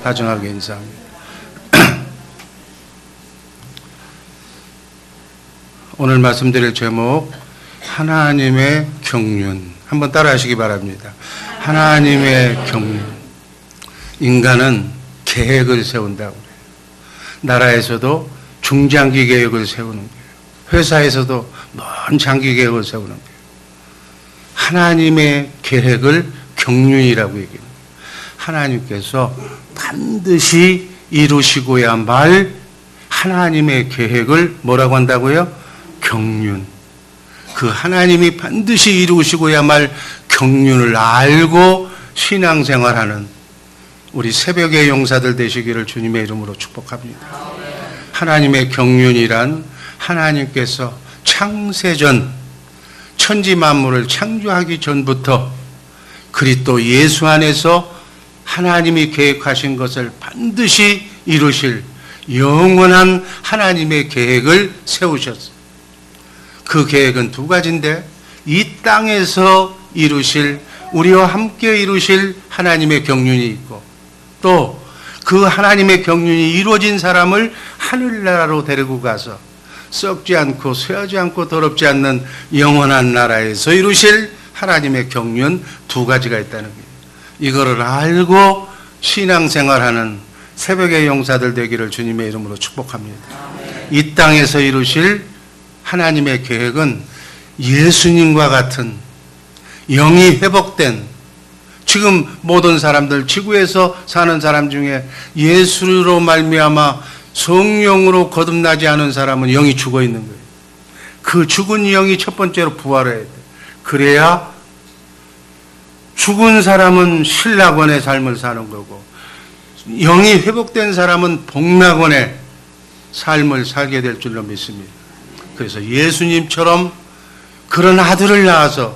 다정하게 인사합니다. 오늘 말씀드릴 제목, 하나님의 경륜. 한번 따라 하시기 바랍니다. 하나님의 경륜. 인간은 계획을 세운다고 그래요. 나라에서도 중장기 계획을 세우는 거예요. 회사에서도 먼 장기 계획을 세우는 거예요. 하나님의 계획을 경륜이라고 얘기해요. 하나님께서 반드시 이루시고야 말 하나님의 계획을 뭐라고 한다고요? 경륜. 그 하나님이 반드시 이루시고야 말 경륜을 알고 신앙생활하는 우리 새벽의 용사들 되시기를 주님의 이름으로 축복합니다. 하나님의 경륜이란 하나님께서 창세전 천지 만물을 창조하기 전부터 그리스도 예수 안에서 하나님이 계획하신 것을 반드시 이루실 영원한 하나님의 계획을 세우셨어요. 그 계획은 두 가지인데, 이 땅에서 이루실, 우리와 함께 이루실 하나님의 경륜이 있고, 또 그 하나님의 경륜이 이루어진 사람을 하늘나라로 데리고 가서 썩지 않고 쇠하지 않고 더럽지 않는 영원한 나라에서 이루실 하나님의 경륜 두 가지가 있다는 거예요. 이거를 알고 신앙생활하는 새벽의 용사들 되기를 주님의 이름으로 축복합니다. 이 땅에서 이루실 하나님의 계획은 예수님과 같은 영이 회복된, 지금 모든 사람들, 지구에서 사는 사람 중에 예수로 말미암아 성령으로 거듭나지 않은 사람은 영이 죽어 있는 거예요. 그 죽은 영이 첫 번째로 부활해야 돼. 그래야 죽은 사람은 신락원의 삶을 사는 거고, 영이 회복된 사람은 복락원의 삶을 살게 될 줄로 믿습니다. 그래서 예수님처럼 그런 아들을 낳아서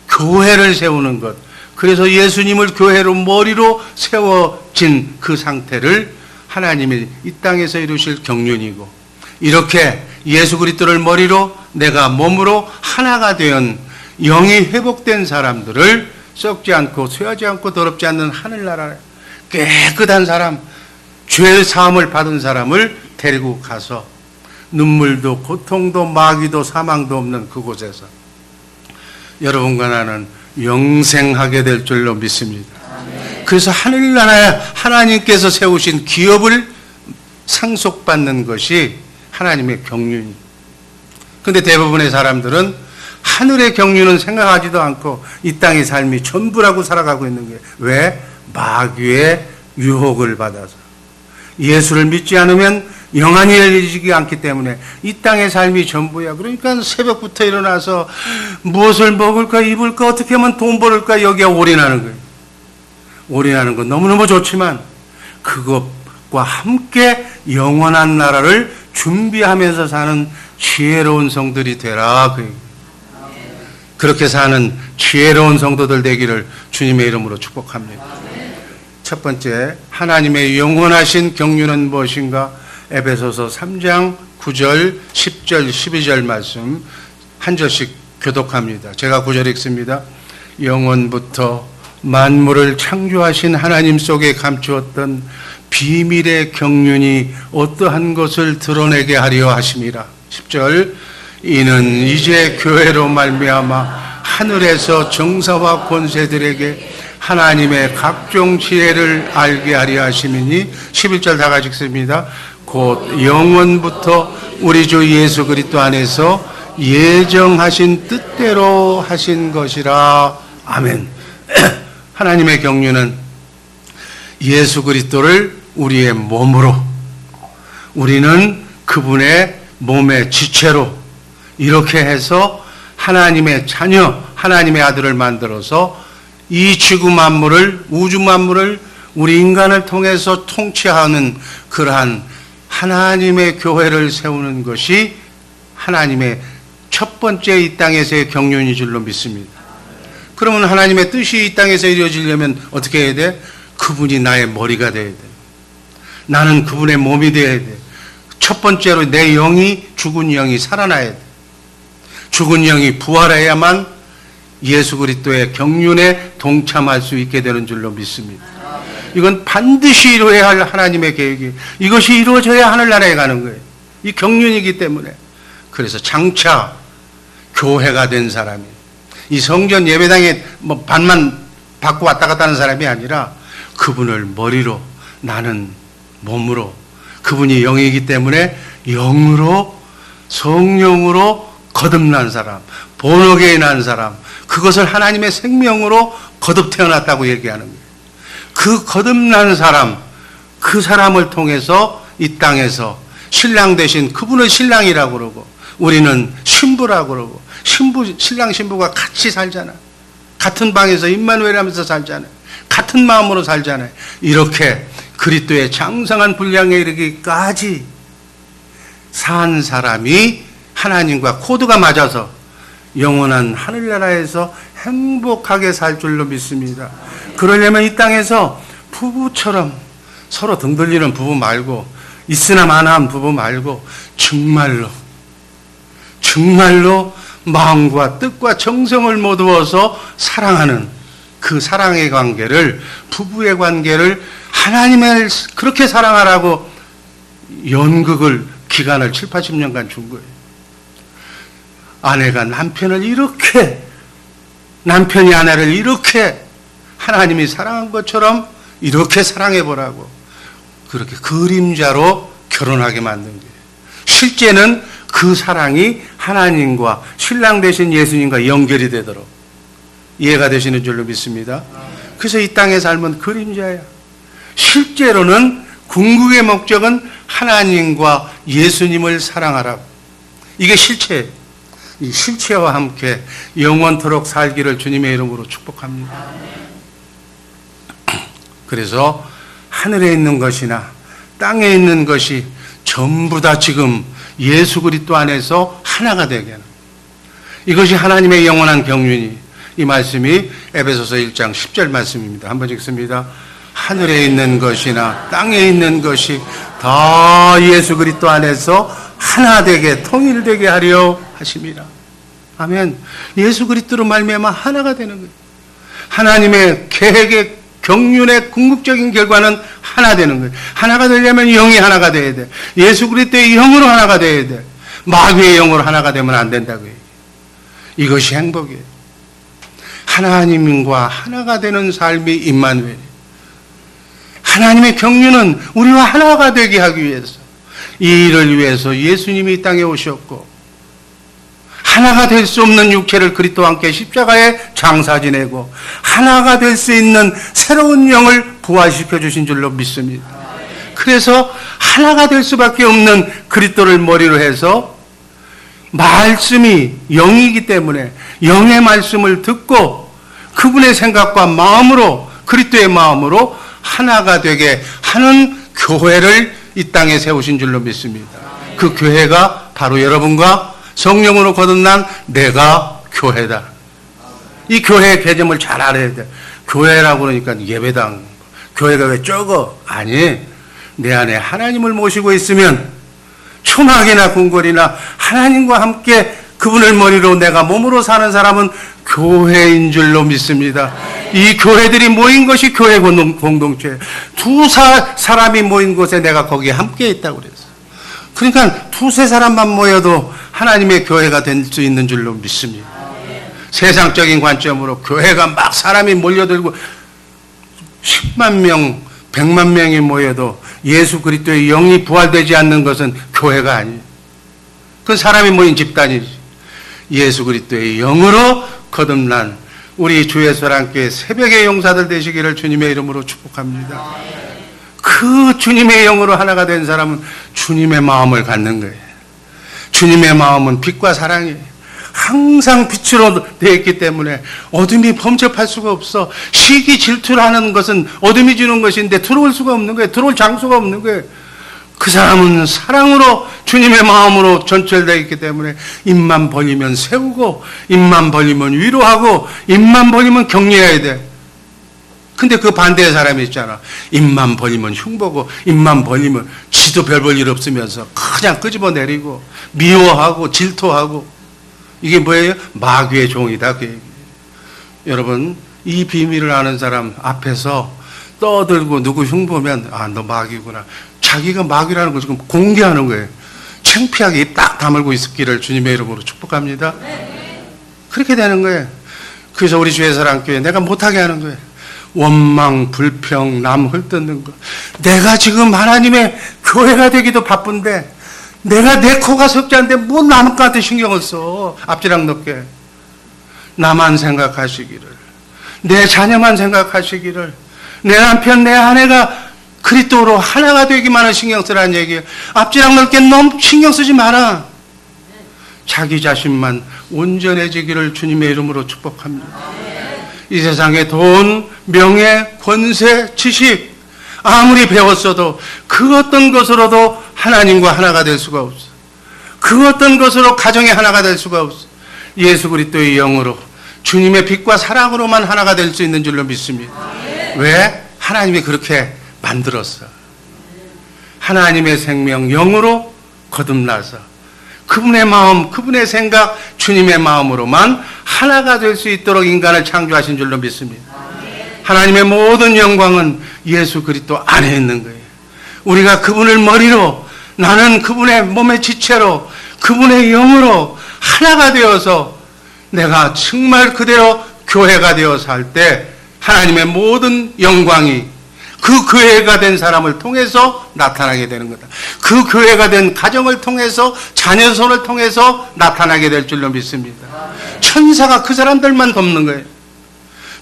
교회를 세우는 것, 그래서 예수님을 교회로 머리로 세워진 그 상태를 하나님이 이 땅에서 이루실 경륜이고, 이렇게 예수 그리스도를 머리로 내가 몸으로 하나가 된 영이 회복된 사람들을 썩지 않고 쇠하지 않고 더럽지 않는 하늘나라 깨끗한 사람, 죄 사함을 받은 사람을 데리고 가서 눈물도 고통도 마귀도 사망도 없는 그곳에서 여러분과 나는 영생하게 될 줄로 믿습니다. 그래서 하늘나라에 하나님께서 세우신 기업을 상속받는 것이 하나님의 경륜이. 그런데 대부분의 사람들은 하늘의 경륜은 생각하지도 않고 이 땅의 삶이 전부라고 살아가고 있는 거예요. 왜? 마귀의 유혹을 받아서. 예수를 믿지 않으면 영안이 열리지 않기 때문에 이 땅의 삶이 전부야. 그러니까 새벽부터 일어나서 무엇을 먹을까 입을까 어떻게 하면 돈 벌을까 여기에 올인하는 거예요. 올인하는 건 너무너무 좋지만 그것과 함께 영원한 나라를 준비하면서 사는 지혜로운 성들이 되라. 그렇게 사는 지혜로운 성도들 되기를 주님의 이름으로 축복합니다. 첫 번째, 하나님의 영원하신 경륜은 무엇인가? 에베소서 3장 9절, 10절, 12절 말씀 한 절씩 교독합니다. 제가 9절 읽습니다. 영원부터 만물을 창조하신 하나님 속에 감추었던 비밀의 경륜이 어떠한 것을 드러내게 하려 하심이라. 10절, 이는 이제 교회로 말미암아 하늘에서 정사와 권세들에게 하나님의 각종 지혜를 알게 하려 하심이니. 11절 다 같이 읽습니다. 곧 영원부터 우리 주 예수 그리스도 안에서 예정하신 뜻대로 하신 것이라. 아멘. 하나님의 경륜은 예수 그리스도를 우리의 몸으로, 우리는 그분의 몸의 지체로 이렇게 해서 하나님의 자녀, 하나님의 아들을 만들어서 이 지구 만물을, 우주 만물을 우리 인간을 통해서 통치하는 그러한 하나님의 교회를 세우는 것이 하나님의 첫 번째 이 땅에서의 경륜인 줄로 믿습니다. 그러면 하나님의 뜻이 이 땅에서 이루어지려면 어떻게 해야 돼? 그분이 나의 머리가 돼야 돼. 나는 그분의 몸이 돼야 돼. 첫 번째로 내 영이, 죽은 영이 살아나야 돼. 죽은 영이 부활해야만 예수 그리스도의 경륜에 동참할 수 있게 되는 줄로 믿습니다. 이건 반드시 이루어야 할 하나님의 계획이, 이것이 이루어져야 하늘나라에 가는 거예요. 이 경륜이기 때문에. 그래서 장차 교회가 된 사람이, 이 성전 예배당에 뭐 반만 받고 왔다 갔다 하는 사람이 아니라 그분을 머리로, 나는 몸으로, 그분이 영이기 때문에 영으로, 성령으로 거듭난 사람, 본어게인 난 사람, 그것을 하나님의 생명으로 거듭 태어났다고 얘기하는 거예요. 그 거듭난 사람, 그 사람을 통해서 이 땅에서 신랑 되신 그분을 신랑이라고 그러고, 우리는 신부라고 그러고, 신랑 신부가 같이 살잖아. 같은 방에서 임마누엘 하면서 살잖아요. 같은 마음으로 살잖아요. 이렇게 그리스도의 장성한 분량에 이르기까지 산 사람이 하나님과 코드가 맞아서 영원한 하늘나라에서 행복하게 살 줄로 믿습니다. 그러려면 이 땅에서 부부처럼 서로 등 돌리는 부부 말고, 있으나 마나한 부부 말고, 정말로 마음과 뜻과 정성을 모두어서 사랑하는 그 사랑의 관계를, 부부의 관계를 하나님을 그렇게 사랑하라고 연극을 기간을 7, 80년간 준 거예요. 아내가 남편을 이렇게, 남편이 아내를 이렇게 하나님이 사랑한 것처럼 이렇게 사랑해 보라고, 그렇게 그림자로 결혼하게 만든 거예요. 실제는 그 사랑이 하나님과 신랑 되신 예수님과 연결이 되도록, 이해가 되시는 줄로 믿습니다. 그래서 이 땅의 삶은 그림자야. 실제로는 궁극의 목적은 하나님과 예수님을 사랑하라고. 이게 실체예요. 이 실체와 함께 영원토록 살기를 주님의 이름으로 축복합니다. 그래서 하늘에 있는 것이나 땅에 있는 것이 전부 다 지금 예수 그리스도 안에서 하나가 되게 하는, 이것이 하나님의 영원한 경륜이, 이 말씀이 에베소서 1장 10절 말씀입니다. 한번 읽습니다. 하늘에 있는 것이나 땅에 있는 것이 다 예수 그리스도 안에서 하나 되게, 통일되게 하려 하십니다. 아멘. 예수 그리스도로 말미암아 하나가 되는 거예요. 하나님의 계획의 경륜의 궁극적인 결과는 하나 되는 거예요. 하나가 되려면 영이 하나가 돼야 돼. 예수 그리스도의 영으로 하나가 돼야 돼. 마귀의 영으로 하나가 되면 안 된다고요. 이것이 행복이에요. 하나님과 하나가 되는 삶이 임마누엘. 하나님의 경륜은 우리와 하나가 되게 하기 위해서, 이 일을 위해서 예수님이 이 땅에 오셨고, 하나가 될 수 없는 육체를 그리스도와 함께 십자가에 장사 지내고 하나가 될 수 있는 새로운 영을 부활시켜 주신 줄로 믿습니다. 그래서 하나가 될 수밖에 없는 그리스도를 머리로 해서, 말씀이 영이기 때문에 영의 말씀을 듣고 그분의 생각과 마음으로, 그리스도의 마음으로 하나가 되게 하는 교회를 이 땅에 세우신 줄로 믿습니다. 그 교회가 바로 여러분과 성령으로 거듭난 내가 교회다. 이 교회의 개념을 잘 알아야 돼. 교회라고 그러니까 예배당, 교회가 왜 적어? 아니, 내 안에 하나님을 모시고 있으면 초막이나 궁궐이나 하나님과 함께 그분을 머리로 내가 몸으로 사는 사람은 교회인 줄로 믿습니다. 이 교회들이 모인 것이 교회 공동체예요. 두 사람이 모인 곳에 내가 거기에 함께 있다고 그랬어요. 그러니까 두세 사람만 모여도 하나님의 교회가 될 수 있는 줄로 믿습니다. 세상적인 관점으로 교회가 막 사람이 몰려들고 10만 명, 100만 명이 모여도 예수 그리스도의 영이 부활되지 않는 것은 교회가 아니에요. 그건 사람이 모인 집단이지. 예수 그리스도의 영으로 거듭난 우리 주 예수랑교회 새벽의 용사들 되시기를 주님의 이름으로 축복합니다. 그 주님의 영으로 하나가 된 사람은 주님의 마음을 갖는 거예요. 주님의 마음은 빛과 사랑이에요. 항상 빛으로 되어 있기 때문에 어둠이 범접할 수가 없어. 시기 질투라는 것은 어둠이 주는 것인데 들어올 수가 없는 거예요. 들어올 장소가 없는 거예요. 그 사람은 사랑으로 주님의 마음으로 전철되어 있기 때문에 입만 벌리면 세우고, 입만 벌리면 위로하고, 입만 벌리면 격려해야 돼. 근데 그 반대의 사람이 있잖아. 입만 벌리면 흉보고, 입만 벌리면 지도 별 볼 일 없으면서 그냥 끄집어내리고 미워하고 질투하고. 이게 뭐예요? 마귀의 종이다. 그 얘기예요. 여러분, 이 비밀을 아는 사람 앞에서 떠들고 누구 흉보면 아, 너 마귀구나. 자기가 마귀라는 걸 지금 공개하는 거예요. 창피하게 입 딱 다물고 있기를 주님의 이름으로 축복합니다. 그렇게 되는 거예요. 그래서 우리 주의사랑교회 내가 못하게 하는 거예요. 원망, 불평, 남 헐뜯는 거. 내가 지금 하나님의 교회가 되기도 바쁜데 내가 내 코가 석자인데 뭐 남한테 신경을 써. 앞지락 높게. 나만 생각하시기를. 내 자녀만 생각하시기를. 내 남편, 내 아내가 그리스도로 하나가 되기만을 신경 쓰라는 얘기예요. 앞지락 넓게 너무 신경 쓰지 마라. 자기 자신만 온전해지기를 주님의 이름으로 축복합니다. 이 세상에 돈, 명예, 권세, 지식 아무리 배웠어도 그 어떤 것으로도 하나님과 하나가 될 수가 없어. 그 어떤 것으로 가정의 하나가 될 수가 없어. 예수 그리스도의 영으로 주님의 빛과 사랑으로만 하나가 될 수 있는 줄로 믿습니다. 왜? 하나님이 그렇게 만들었어. 하나님의 생명 영으로 거듭나서 그분의 마음, 그분의 생각, 주님의 마음으로만 하나가 될 수 있도록 인간을 창조하신 줄로 믿습니다. 하나님의 모든 영광은 예수 그리스도 안에 있는 거예요. 우리가 그분을 머리로, 나는 그분의 몸의 지체로, 그분의 영으로 하나가 되어서 내가 정말 그대로 교회가 되어서 할 때 하나님의 모든 영광이 그 교회가 된 사람을 통해서 나타나게 되는 거다. 그 교회가 된 가정을 통해서, 자녀손을 통해서 나타나게 될 줄로 믿습니다. 천사가 그 사람들만 돕는 거예요.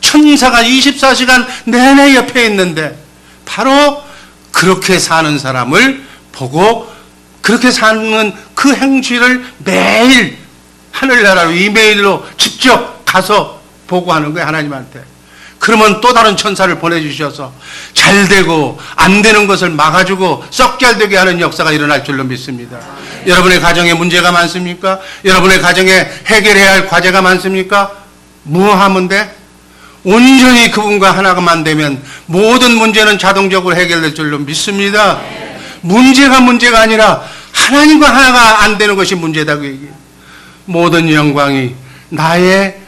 천사가 24시간 내내 옆에 있는데 바로 그렇게 사는 사람을 보고 그렇게 사는 그 행실을 매일 하늘나라로 이메일로 직접 가서 보고하는 거예요. 하나님한테. 그러면 또 다른 천사를 보내주셔서 잘 되고 안 되는 것을 막아주고 썩 잘 되게 하는 역사가 일어날 줄로 믿습니다. 여러분의 가정에 문제가 많습니까? 여러분의 가정에 해결해야 할 과제가 많습니까? 뭐 하면 돼? 온전히 그분과 하나가만 되면 모든 문제는 자동적으로 해결될 줄로 믿습니다. 문제가 아니라 하나님과 하나가 안 되는 것이 문제다 그 얘기예요. 모든 영광이 나의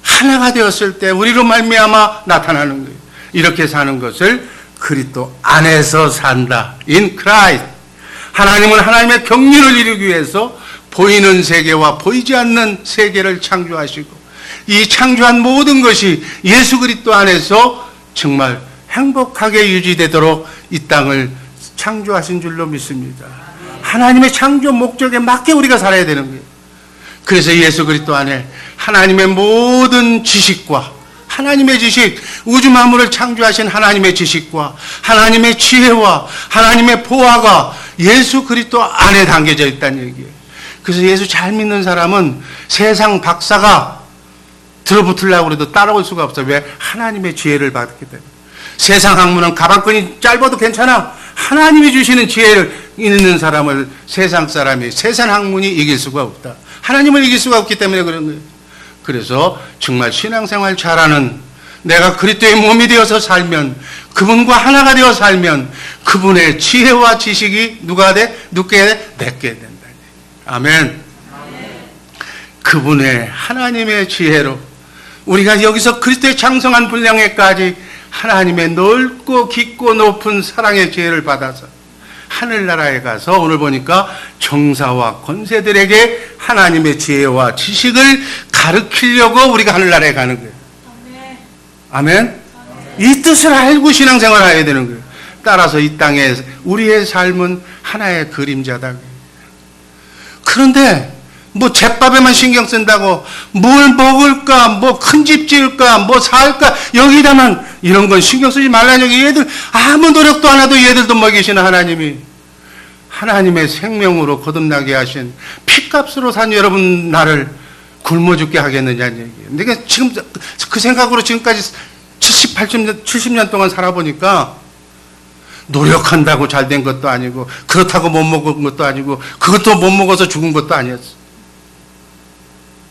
하나가 되었을 때 우리로 말미암아 나타나는 거예요. 이렇게 사는 것을 그리스도 안에서 산다. In Christ. 하나님은 하나님의 경륜을 이루기 위해서 보이는 세계와 보이지 않는 세계를 창조하시고 이 창조한 모든 것이 예수 그리스도 안에서 정말 행복하게 유지되도록 이 땅을 창조하신 줄로 믿습니다. 하나님의 창조 목적에 맞게 우리가 살아야 되는 거예요. 그래서 예수 그리스도 안에 하나님의 모든 지식과 하나님의 지식, 우주 만물을 창조하신 하나님의 지식과 하나님의 지혜와 하나님의 보화가 예수 그리스도 안에 담겨져 있다는 얘기예요. 그래서 예수 잘 믿는 사람은 세상 박사가 들어붙으려고 해도 따라올 수가 없어요. 왜? 하나님의 지혜를 받기 때문에. 세상 학문은 가방끈이 짧아도 괜찮아. 하나님이 주시는 지혜를 있는 사람을 세상 사람이, 세상 학문이 이길 수가 없다. 하나님을 이길 수가 없기 때문에 그런 거예요. 그래서 정말 신앙생활 잘하는, 내가 그리스도의 몸이 되어서 살면, 그분과 하나가 되어 살면 그분의 지혜와 지식이 누가 돼? 누게 돼? 내게 된다. 아멘. 그분의 하나님의 지혜로 우리가 여기서 그리스도의 장성한 분량에까지 하나님의 넓고 깊고 높은 사랑의 지혜를 받아서 하늘나라에 가서 오늘 보니까 정사와 권세들에게 하나님의 지혜와 지식을 가르치려고 우리가 하늘나라에 가는 거예요. 아멘. 이 뜻을 알고 신앙생활을 해야 되는 거예요. 따라서 이 땅에 우리의 삶은 하나의 그림자다. 그런데 뭐 잿밥에만 신경 쓴다고 뭘 먹을까, 뭐 큰 집 지을까, 뭐 살까, 여기다만 이런 건 신경 쓰지 말라는 얘기. 얘들 아무 노력도 안 해도 얘들도 먹이시는 하나님이 하나님의 생명으로 거듭나게 하신 피값으로 산 여러분 나를 굶어 죽게 하겠느냐는 얘기예요. 내가 지금 그 생각으로 지금까지 70년 동안 살아보니까 노력한다고 잘 된 것도 아니고 그렇다고 못 먹은 것도 아니고 그것도 못 먹어서 죽은 것도 아니었어.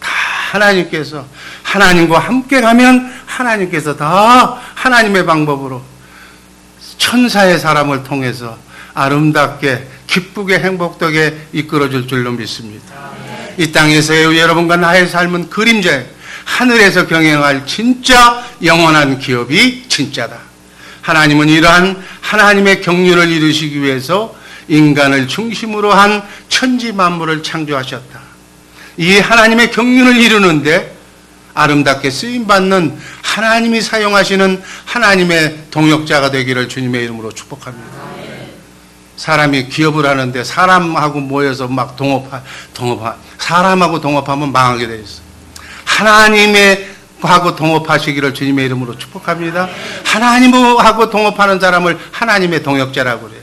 다 하나님께서, 하나님과 함께 가면 하나님께서 다 하나님의 방법으로 천사의 사람을 통해서 아름답게 기쁘게 행복하게 이끌어줄 줄로 믿습니다. 이 땅에서의 여러분과 나의 삶은 그림자예요. 하늘에서 경영할 진짜 영원한 기업이 진짜다. 하나님은 이러한 하나님의 경륜을 이루시기 위해서 인간을 중심으로 한 천지 만물을 창조하셨다. 이 하나님의 경륜을 이루는데 아름답게 쓰임받는 하나님이 사용하시는 하나님의 동역자가 되기를 주님의 이름으로 축복합니다. 사람이 기업을 하는데 사람하고 모여서 막 사람하고 동업하면 망하게 돼 있어. 하나님하고 동업하시기를 주님의 이름으로 축복합니다. 하나님하고 동업하는 사람을 하나님의 동역자라고 그래요.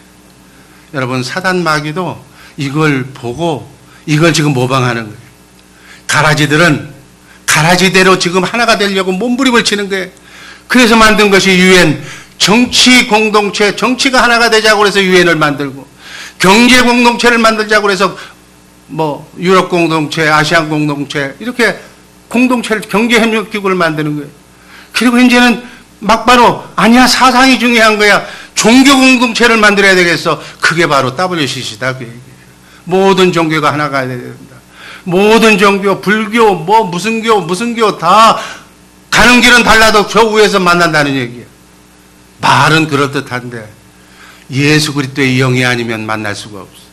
여러분, 사단 마귀도 이걸 보고 이걸 지금 모방하는 거예요. 가라지들은 가라지대로 지금 하나가 되려고 몸부림을 치는 거예요. 그래서 만든 것이 유엔, 정치 공동체, 정치가 하나가 되자고 해서 유엔을 만들고, 경제 공동체를 만들자고 해서 유럽 공동체, 아시안 공동체, 이렇게 공동체를, 경제 협력 기구를 만드는 거예요. 그리고 이제는 막바로 아니야, 사상이 중요한 거야, 종교 공동체를 만들어야 되겠어. 그게 바로 WCC다, 그 얘기예요. 모든 종교가 하나가 돼야 된다. 모든 종교, 불교, 무슨 교 다 가는 길은 달라도 저 위에서 만난다는 얘기예요. 말은 그럴듯한데 예수 그리스도의 영이 아니면 만날 수가 없어.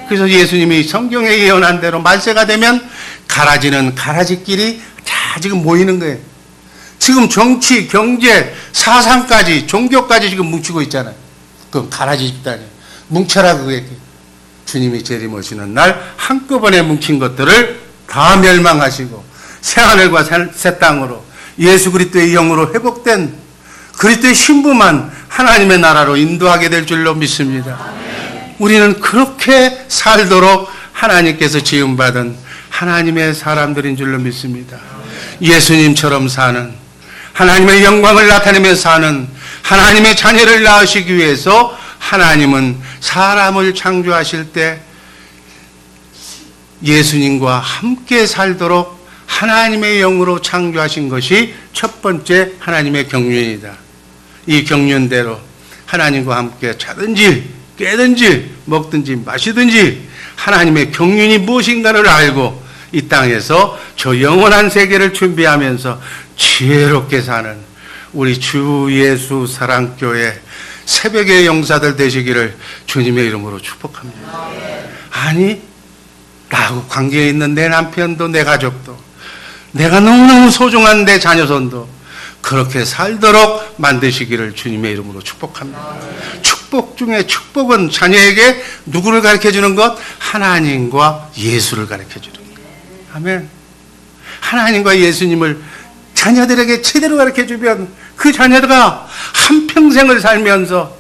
그래서 예수님이 성경에 예언한 대로 말세가 되면 가라지는 가라지끼리 다 지금 모이는 거예요. 지금 정치, 경제, 사상까지, 종교까지 지금 뭉치고 있잖아요. 그럼 가라지 집단이 뭉쳐라, 그게. 주님이 재림오시는 날 한꺼번에 뭉친 것들을 다 멸망하시고 새하늘과 새 땅으로 예수 그리스도의 영으로 회복된 그리스도의 신부만 하나님의 나라로 인도하게 될 줄로 믿습니다. 우리는 그렇게 살도록 하나님께서 지음받은 하나님의 사람들인 줄로 믿습니다. 예수님처럼 사는, 하나님의 영광을 나타내며 사는 하나님의 자녀를 낳으시기 위해서 하나님은 사람을 창조하실 때 예수님과 함께 살도록 하나님의 영으로 창조하신 것이 첫 번째 하나님의 경륜이다. 이 경륜대로 하나님과 함께 자든지 깨든지 먹든지 마시든지 하나님의 경륜이 무엇인가를 알고 이 땅에서 저 영원한 세계를 준비하면서 지혜롭게 사는 우리 주 예수 사랑교회 새벽의 용사들 되시기를 주님의 이름으로 축복합니다. 아니, 나하고 관계에 있는 내 남편도 내 가족도 내가 너무너무 소중한 내 자녀손도 그렇게 살도록 만드시기를 주님의 이름으로 축복합니다. 축복 중에 축복은 자녀에게 누구를 가르쳐주는 것? 하나님과 예수를 가르쳐주는 것. 아멘. 하나님과 예수님을 자녀들에게 제대로 가르쳐주면 그 자녀가 한평생을 살면서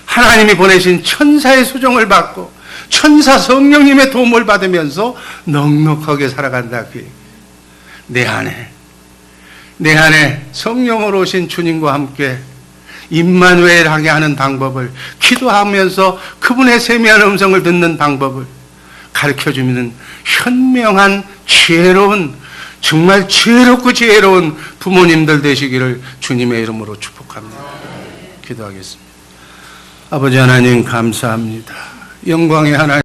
하나님이 보내신 천사의 수종을 받고 천사 성령님의 도움을 받으면서 넉넉하게 살아간다. 내 안에 성령으로 오신 주님과 함께 임마누엘하게 하는 방법을, 기도하면서 그분의 세미한 음성을 듣는 방법을 가르쳐주는 현명한 지혜로운, 정말 지혜롭고 지혜로운 부모님들 되시기를 주님의 이름으로 축복합니다. 기도하겠습니다. 아버지 하나님 감사합니다. 영광의 하나님.